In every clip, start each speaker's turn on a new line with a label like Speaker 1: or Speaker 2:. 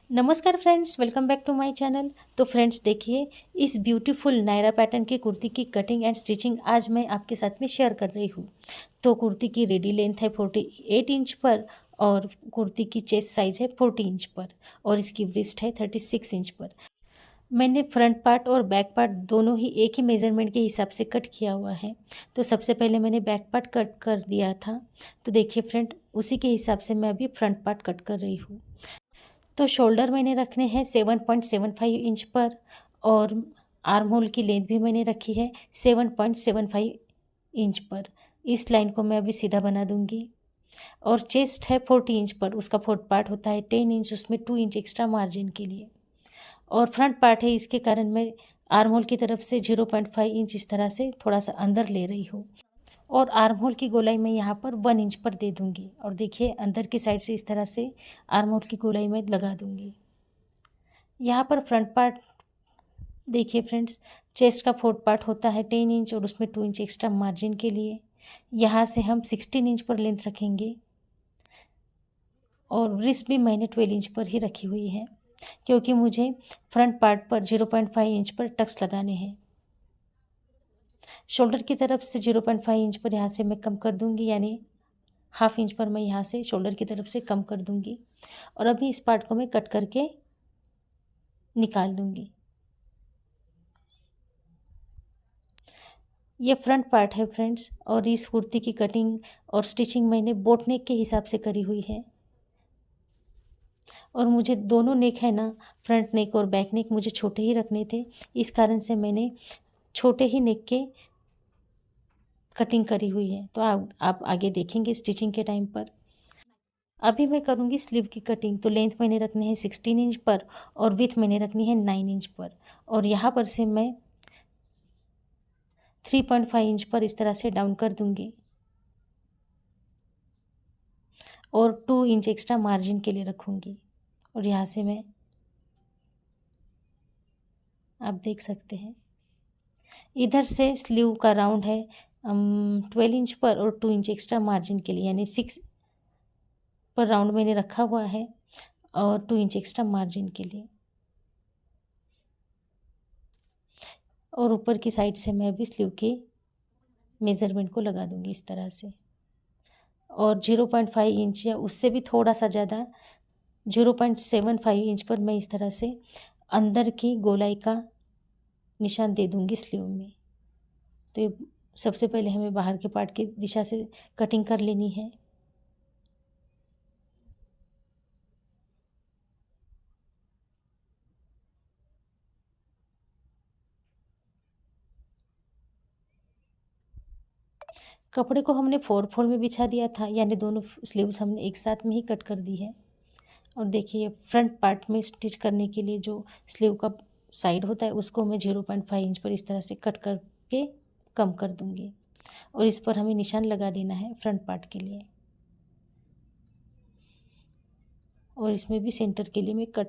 Speaker 1: नमस्कार friends, welcome back to my channel. तो friends देखिए, इस ब्यूटीफुल नायरा पैटर्न की कुर्ती की कटिंग एंड स्टिचिंग आज मैं आपके साथ में शेयर कर रही हूँ। तो कुर्ती की रेडी लेंथ है 48 इंच पर और कुर्ती की चेस्ट साइज है 40 इंच पर और इसकी वेस्ट है 36 इंच पर। मैंने फ्रंट पार्ट और बैक पार्ट दोनों ही एक ही मेज़रमेंट के हिसाब से कट किया हुआ है। तो सबसे पहले मैंने बैक पार्ट कट कर दिया था। तो देखिए फ्रेंड, उसी के हिसाब से मैं अभी फ्रंट पार्ट कट कर रही हूँ। तो शोल्डर मैंने रखने हैं 7.75 इंच पर और आर्म होल की लेंथ भी मैंने रखी है 7.75 इंच पर। इस लाइन को मैं अभी सीधा बना दूंगी। और चेस्ट है 40 इंच पर, उसका फोर्थ पार्ट होता है 10 इंच, उसमें 2 इंच एक्स्ट्रा मार्जिन के लिए। और फ्रंट पार्ट है, इसके कारण मैं आर्म होल की तरफ से 0.5 इंच इस तरह से थोड़ा सा अंदर ले रही हूँ। और आर्म होल की गोलाई मैं यहाँ पर 1 इंच पर दे दूँगी और देखिए अंदर की साइड से इस तरह से आर्म होल की गोलाई मैं लगा दूँगी। यहाँ पर फ्रंट पार्ट देखिए फ्रेंड्स, चेस्ट का फोर्थ पार्ट होता है 10 इंच और उसमें 2 इंच एक्स्ट्रा मार्जिन के लिए। यहाँ से हम 16 इंच पर लेंथ रखेंगे और रिस्ट भी मैंने 12 इंच पर ही रखी हुई है, क्योंकि मुझे फ्रंट पार्ट पर 0.5 इंच पर टक्स लगाने हैं। शोल्डर की तरफ से 0.5 इंच पर यहाँ से मैं कम कर दूँगी, यानी हाफ इंच पर मैं यहाँ से शोल्डर की तरफ से कम कर दूँगी। और अभी इस पार्ट को मैं कट करके निकाल दूँगी। ये फ्रंट पार्ट है फ्रेंड्स, और इस कुर्ती की कटिंग और स्टिचिंग मैंने बोट नेक के हिसाब से करी हुई है। और मुझे दोनों नेक है ना, फ्रंट नेक और बैक नेक मुझे छोटे ही रखने थे, इस कारण से मैंने छोटे ही नेक के कटिंग करी हुई है। तो आप आगे देखेंगे स्टिचिंग के टाइम पर। अभी मैं करूँगी स्लीव की कटिंग। तो लेंथ मैंने रखनी है 16 इंच पर और विड्थ मैंने रखनी है 9 इंच पर। और यहाँ पर से मैं 3.5 इंच पर इस तरह से डाउन कर दूँगी और 2 इंच एक्स्ट्रा मार्जिन के लिए रखूँगी। और यहाँ से मैं, आप देख सकते हैं, इधर से स्लीव का राउंड है 12 इंच पर और 2 इंच एक्स्ट्रा मार्जिन के लिए, यानी 6 पर राउंड मैंने रखा हुआ है और 2 इंच एक्स्ट्रा मार्जिन के लिए। और ऊपर की साइड से मैं अभी स्लीव के मेज़रमेंट को लगा दूंगी इस तरह से। और 0.5 इंच या उससे भी थोड़ा सा ज़्यादा 0.75 इंच पर मैं इस तरह से अंदर की गोलाई का निशान दे दूंगी स्लीव में। तो ये सबसे पहले हमें बाहर के पार्ट की दिशा से कटिंग कर लेनी है। कपड़े को हमने 4 फोल्ड में बिछा दिया था, यानी दोनों स्लीव्स हमने एक साथ में ही कट कर दी है। और देखिए फ्रंट पार्ट में स्टिच करने के लिए जो स्लीव का साइड होता है उसको मैं 0.5 इंच पर इस तरह से कट करके कम कर दूंगी और इस पर हमें निशान लगा देना है फ्रंट पार्ट के लिए। और इसमें भी सेंटर के लिए मैं कट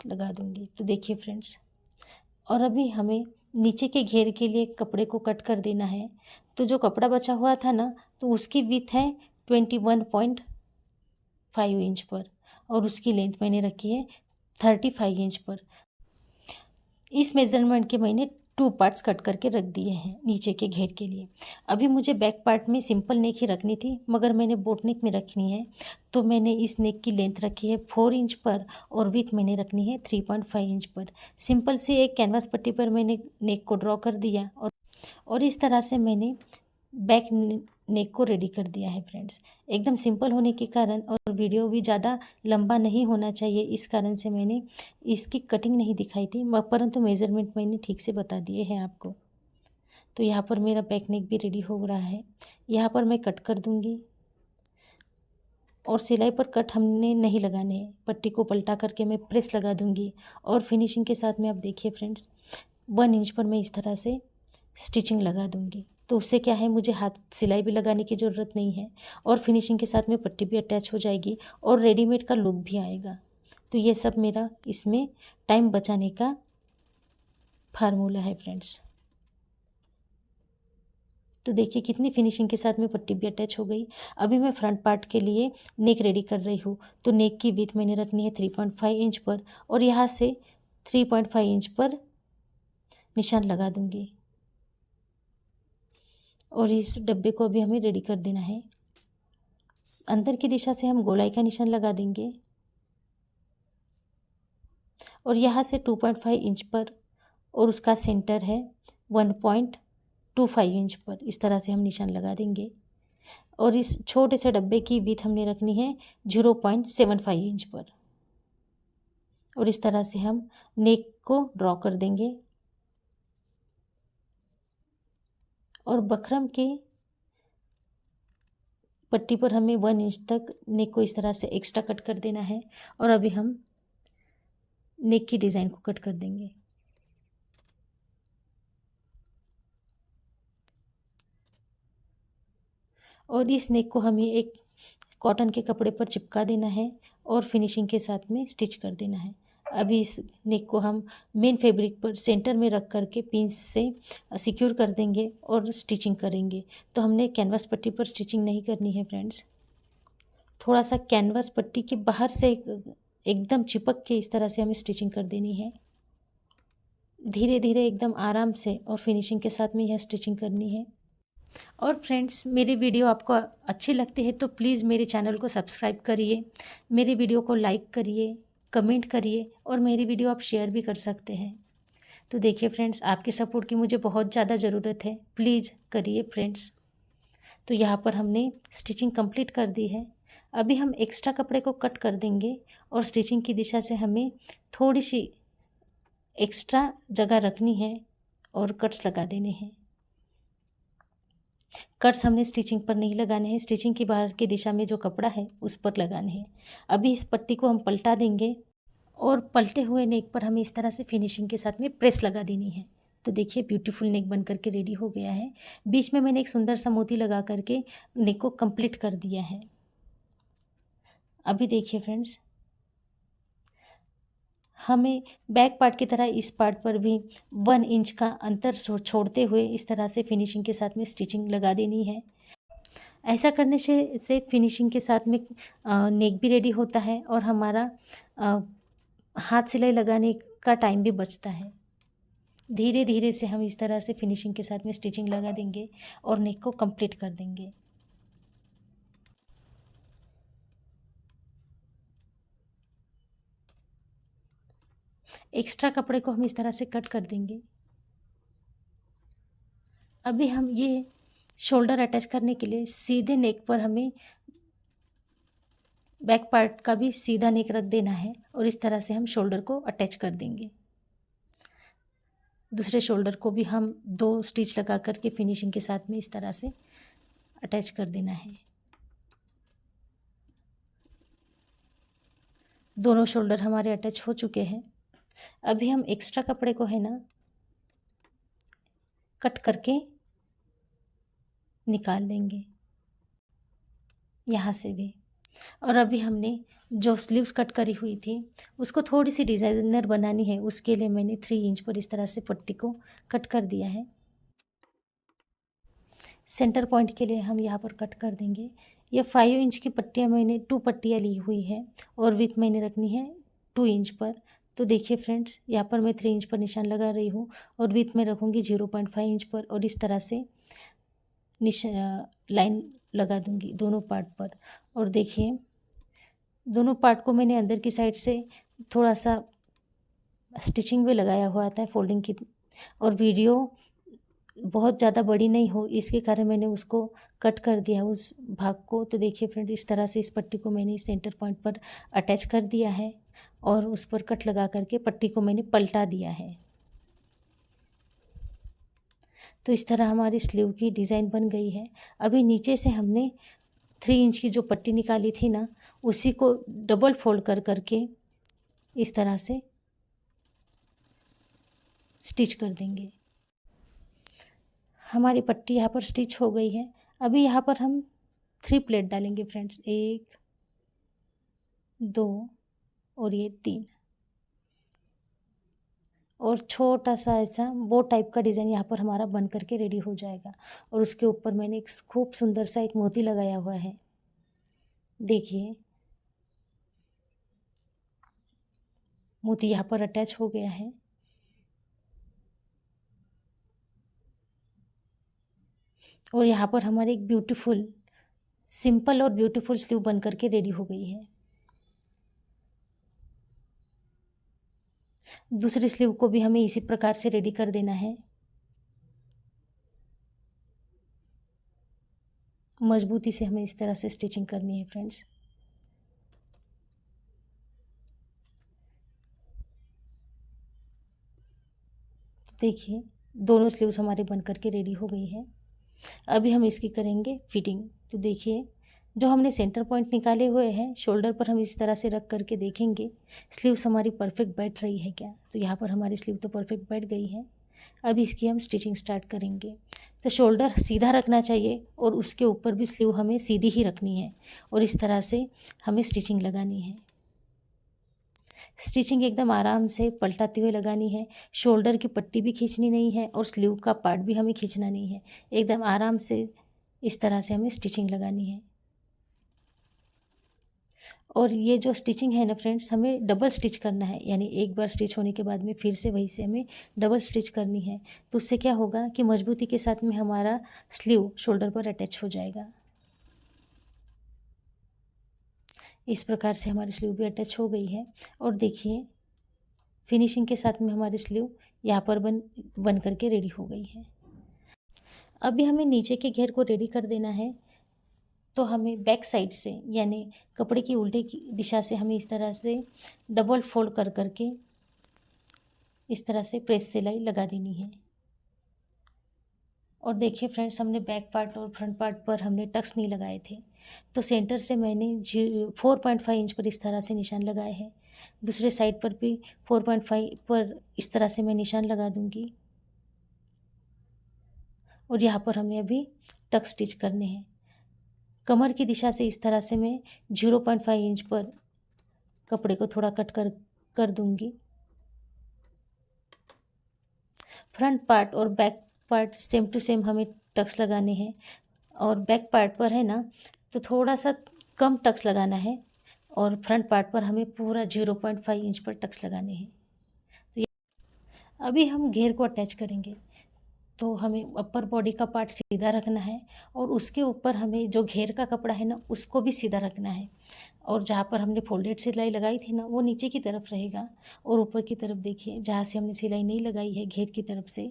Speaker 1: लगा दूंगी। तो देखिए फ्रेंड्स, और अभी हमें नीचे के घेर के लिए कपड़े को कट कर देना है। तो जो कपड़ा बचा हुआ था ना, तो उसकी विड्थ है 21.5 इंच पर और उसकी लेंथ मैंने रखी है 35 इंच पर। इस मेज़रमेंट के मैंने 2 पार्ट्स कट करके रख दिए हैं नीचे के घेर के लिए। अभी मुझे बैक पार्ट में सिंपल नेक ही रखनी थी, मगर मैंने बोट नेक में रखनी है। तो मैंने इस नेक की लेंथ रखी है 4 इंच पर और विड्थ मैंने रखनी है 3.5 इंच पर। सिंपल से एक कैनवास पट्टी पर मैंने नेक को ड्रॉ कर दिया और इस तरह से मैंने बैक नेक को रेडी कर दिया है फ्रेंड्स। एकदम सिंपल होने के कारण और वीडियो भी ज़्यादा लंबा नहीं होना चाहिए, इस कारण से मैंने इसकी कटिंग नहीं दिखाई थी, परंतु मेज़रमेंट मैंने ठीक से बता दिए हैं आपको। तो यहाँ पर मेरा बैक नेक भी रेडी हो रहा है। यहाँ पर मैं कट कर दूँगी और सिलाई पर कट हमने नहीं लगाने हैं, पट्टी को पलटा करके मैं प्रेस लगा दूँगी। और फिनिशिंग के साथ में आप देखिए फ्रेंड्स, 1 इंच पर मैं इस तरह से स्टिचिंग लगा दूँगी। तो उससे क्या है, मुझे हाथ सिलाई भी लगाने की ज़रूरत नहीं है और फिनिशिंग के साथ में पट्टी भी अटैच हो जाएगी और रेडीमेड का लुक भी आएगा। तो ये सब मेरा इसमें टाइम बचाने का फार्मूला है फ्रेंड्स। तो देखिए कितनी फिनिशिंग के साथ में पट्टी भी अटैच हो गई। अभी मैं फ्रंट पार्ट के लिए नेक रेडी कर रही हूँ। तो नेक की विड्थ मैंने रखनी है 3.5 इंच पर और यहाँ से 3.5 इंच पर निशान लगा दूंगी और इस डब्बे को अभी हमें रेडी कर देना है। अंदर की दिशा से हम गोलाई का निशान लगा देंगे और यहाँ से 2.5 इंच पर और उसका सेंटर है 1.25 इंच पर। इस तरह से हम निशान लगा देंगे और इस छोटे से डब्बे की विड्थ हमने रखनी है 0.75 इंच पर और इस तरह से हम नेक को ड्रॉ कर देंगे और बखरम के पट्टी पर हमें 1 इंच तक नेक को इस तरह से एक्स्ट्रा कट कर देना है और अभी हम नेक की डिज़ाइन को कट कर देंगे। और इस नेक को हमें एक कॉटन के कपड़े पर चिपका देना है और फिनिशिंग के साथ में स्टिच कर देना है। अभी इस नेक को हम मेन फैब्रिक पर सेंटर में रख करके पिन से सिक्योर कर देंगे और स्टिचिंग करेंगे। तो हमने कैनवास पट्टी पर स्टिचिंग नहीं करनी है फ्रेंड्स, थोड़ा सा कैनवास पट्टी के बाहर से एकदम चिपक के इस तरह से हमें स्टिचिंग कर देनी है। धीरे धीरे एकदम आराम से और फिनिशिंग के साथ में यह स्टिचिंग करनी है। और फ्रेंड्स मेरी वीडियो आपको अच्छी लगती है तो प्लीज़ मेरे चैनल को सब्सक्राइब करिए, मेरी वीडियो को लाइक करिए, कमेंट करिए और मेरी वीडियो आप शेयर भी कर सकते हैं। तो देखिए फ्रेंड्स आपके सपोर्ट की मुझे बहुत ज़्यादा ज़रूरत है, प्लीज़ करिए फ्रेंड्स। तो यहाँ पर हमने स्टिचिंग कंप्लीट कर दी है। अभी हम एक्स्ट्रा कपड़े को कट कर देंगे और स्टिचिंग की दिशा से हमें थोड़ी सी एक्स्ट्रा जगह रखनी है और कट्स लगा देने हैं। कट्स हमने स्टिचिंग पर नहीं लगाने हैं, स्टिचिंग की बाहर की दिशा में जो कपड़ा है उस पर लगाने हैं। अभी इस पट्टी को हम पलटा देंगे और पलटे हुए नेक पर हमें इस तरह से फिनिशिंग के साथ में प्रेस लगा देनी है। तो देखिए ब्यूटीफुल नेक बन करके रेडी हो गया है। बीच में मैंने एक सुंदर सा मोती लगा करके नेक को कंप्लीट कर दिया है। अभी देखिए फ्रेंड्स हमें बैक पार्ट की तरह इस पार्ट पर भी 1 इंच का अंतर छोड़ते हुए इस तरह से फिनिशिंग के साथ में स्टिचिंग लगा देनी है। ऐसा करने से फिनिशिंग के साथ में नेक भी रेडी होता है और हमारा हाथ सिलाई लगाने का टाइम भी बचता है। धीरे धीरे से हम इस तरह से फिनिशिंग के साथ में स्टिचिंग लगा देंगे और नेक को कंप्लीट कर देंगे। एक्स्ट्रा कपड़े को हम इस तरह से कट कर देंगे। अभी हम ये शोल्डर अटैच करने के लिए सीधे नेक पर हमें बैक पार्ट का भी सीधा नेक रख देना है और इस तरह से हम शोल्डर को अटैच कर देंगे। दूसरे शोल्डर को भी हम 2 स्टिच लगा करके फिनिशिंग के साथ में इस तरह से अटैच कर देना है। दोनों शोल्डर हमारे अटैच हो चुके हैं। अभी हम एक्स्ट्रा कपड़े को है ना कट करके निकाल देंगे यहाँ से भी। और अभी हमने जो स्लीव्स कट करी हुई थी उसको थोड़ी सी डिज़ाइनर बनानी है, उसके लिए मैंने 3 इंच पर इस तरह से पट्टी को कट कर दिया है। सेंटर पॉइंट के लिए हम यहाँ पर कट कर देंगे। ये 5 इंच की पट्टियाँ मैंने 2 पट्टियाँ ली हुई है और विड्थ मैंने रखनी है 2 इंच पर। तो देखिए फ्रेंड्स यहाँ पर मैं 3 इंच पर निशान लगा रही हूँ और विड्थ में रखूँगी 0.5 इंच पर और इस तरह से लाइन लगा दूँगी दोनों पार्ट पर। और देखिए दोनों पार्ट को मैंने अंदर की साइड से थोड़ा सा स्टिचिंग भी लगाया हुआ आता है फोल्डिंग की, और वीडियो बहुत ज़्यादा बड़ी नहीं हो इसके कारण मैंने उसको कट कर दिया उस भाग को। तो देखिए फ्रेंड इस तरह से इस पट्टी को मैंने सेंटर पॉइंट पर अटैच कर दिया है और उस पर कट लगा करके पट्टी को मैंने पलटा दिया है। तो इस तरह हमारी स्लीव की डिज़ाइन बन गई है। अभी नीचे से हमने 3 इंच की जो पट्टी निकाली थी ना उसी को डबल फोल्ड कर करके इस तरह से स्टिच कर देंगे। हमारी पट्टी यहाँ पर स्टिच हो गई है। अभी यहाँ पर हम 3 प्लेट डालेंगे फ्रेंड्स, 1 2 और ये 3। और छोटा सा ऐसा बोट टाइप का डिज़ाइन यहाँ पर हमारा बन करके रेडी हो जाएगा। और उसके ऊपर मैंने एक खूब सुंदर सा एक मोती लगाया हुआ है। देखिए मोती यहाँ पर अटैच हो गया है। और यहाँ पर हमारी एक ब्यूटीफुल सिंपल और ब्यूटीफुल स्लीव बन करके रेडी हो गई है। दूसरी स्लीव को भी हमें इसी प्रकार से रेडी कर देना है। मजबूती से हमें इस तरह से स्टिचिंग करनी है फ्रेंड्स। देखिए दोनों स्लीव्स हमारे बन करके रेडी हो गई है। अभी हम इसकी करेंगे फिटिंग। तो देखिए जो हमने सेंटर पॉइंट निकाले हुए हैं शोल्डर पर हम इस तरह से रख करके देखेंगे स्लीव्स हमारी परफेक्ट बैठ रही है क्या। तो यहाँ पर हमारी स्लीव तो परफेक्ट बैठ गई है। अब इसकी हम स्टिचिंग स्टार्ट करेंगे। तो शोल्डर सीधा रखना चाहिए और उसके ऊपर भी स्लीव हमें सीधी ही रखनी है और इस तरह से हमें स्टिचिंग लगानी है। स्टिचिंग एकदम आराम से पलटाते हुए लगानी है। शोल्डर की पट्टी भी खींचनी नहीं है और स्लीव का पार्ट भी हमें खींचना नहीं है। एकदम आराम से इस तरह से हमें स्टिचिंग लगानी है। और ये जो स्टिचिंग है ना फ्रेंड्स हमें डबल स्टिच करना है, यानी एक बार स्टिच होने के बाद में फिर से वहीं से हमें डबल स्टिच करनी है। तो उससे क्या होगा कि मजबूती के साथ में हमारा स्लीव शोल्डर पर अटैच हो जाएगा। इस प्रकार से हमारी स्लीव भी अटैच हो गई है। और देखिए फिनिशिंग के साथ में हमारी स्लीव यहाँ पर बन करके रेडी हो गई है। अभी हमें नीचे के घेर को रेडी कर देना है। तो हमें बैक साइड से यानी कपड़े की उल्टे की दिशा से हमें इस तरह से डबल फोल्ड कर करके इस तरह से प्रेस सिलाई लगा देनी है। और देखिए फ्रेंड्स हमने बैक पार्ट और फ्रंट पार्ट पर हमने टक्स नहीं लगाए थे। तो सेंटर से मैंने 4.5 इंच पर इस तरह से निशान लगाए हैं। दूसरे साइड पर भी 4.5 पर इस तरह से मैं निशान लगा दूंगी। और यहाँ पर हमें अभी टक्स स्टिच करने हैं। कमर की दिशा से इस तरह से मैं 0.5 इंच पर कपड़े को थोड़ा कट कर दूंगी। फ्रंट पार्ट और back part same to same हमें टक्स लगाने हैं। और बैक पार्ट पर है ना तो थोड़ा सा कम टक्स लगाना है और फ्रंट पार्ट पर हमें पूरा 0.5 इंच पर टक्स लगाने हैं। तो अभी हम घेर को अटैच करेंगे। तो हमें अपर बॉडी का पार्ट सीधा रखना है और उसके ऊपर हमें जो घेर का कपड़ा है ना उसको भी सीधा रखना है। और जहाँ पर हमने फोल्डेड सिलाई लगाई थी ना वो नीचे की तरफ रहेगा और ऊपर की तरफ देखिए जहाँ से हमने सिलाई नहीं लगाई है घेर की तरफ से।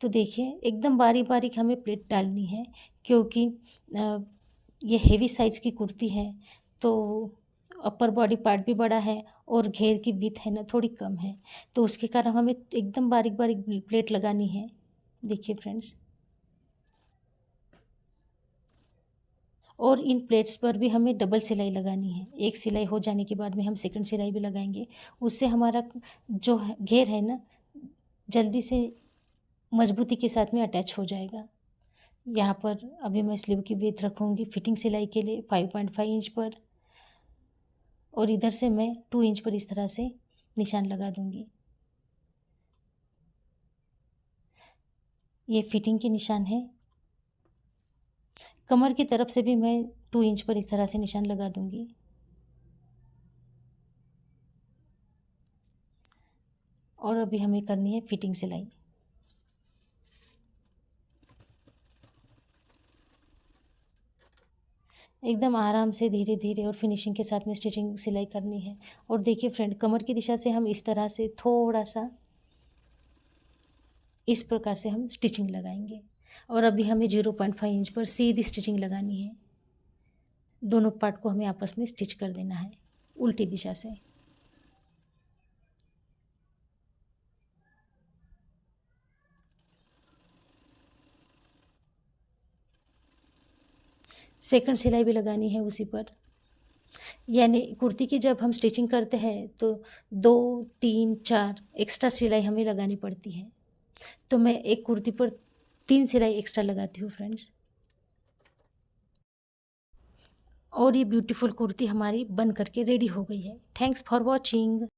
Speaker 1: तो देखिए एकदम बारीक बारीक हमें प्लेट डालनी है क्योंकि ये हेवी साइज़ की कुर्ती है। तो अपर बॉडी पार्ट भी बड़ा है और घेर की विड्थ है ना थोड़ी कम है। तो उसके कारण हमें एकदम बारीक बारीक प्लेट लगानी है। देखिए फ्रेंड्स और इन प्लेट्स पर भी हमें डबल सिलाई लगानी है। एक सिलाई हो जाने के बाद में हम सेकंड सिलाई भी लगाएंगे। उससे हमारा जो घेर है ना जल्दी से मजबूती के साथ में अटैच हो जाएगा। यहाँ पर अभी मैं स्लीव की विड्थ रखूँगी फिटिंग सिलाई के लिए 5.5 इंच पर और इधर से मैं 2 इंच पर इस तरह से निशान लगा दूँगी। ये फिटिंग के निशान है। कमर की तरफ से भी मैं 2 इंच पर इस तरह से निशान लगा दूँगी। और अभी हमें करनी है फिटिंग सिलाई। एकदम आराम से धीरे धीरे और फिनिशिंग के साथ में स्टिचिंग सिलाई करनी है। और देखिए फ्रेंड कमर की दिशा से हम इस तरह से थोड़ा सा इस प्रकार से हम स्टिचिंग लगाएंगे। और अभी हमें 0.5 इंच पर सीधी स्टिचिंग लगानी है। दोनों पार्ट को हमें आपस में स्टिच कर देना है उल्टी दिशा से। सेकंड सिलाई भी लगानी है उसी पर। यानी कुर्ती की जब हम स्टिचिंग करते हैं तो 2, 3, 4 एक्स्ट्रा सिलाई हमें लगानी पड़ती है। तो मैं एक कुर्ती पर 3 सिलाई एक्स्ट्रा लगाती हूँ फ्रेंड्स। और ये ब्यूटीफुल कुर्ती हमारी बन करके रेडी हो गई है। Thanks for watching.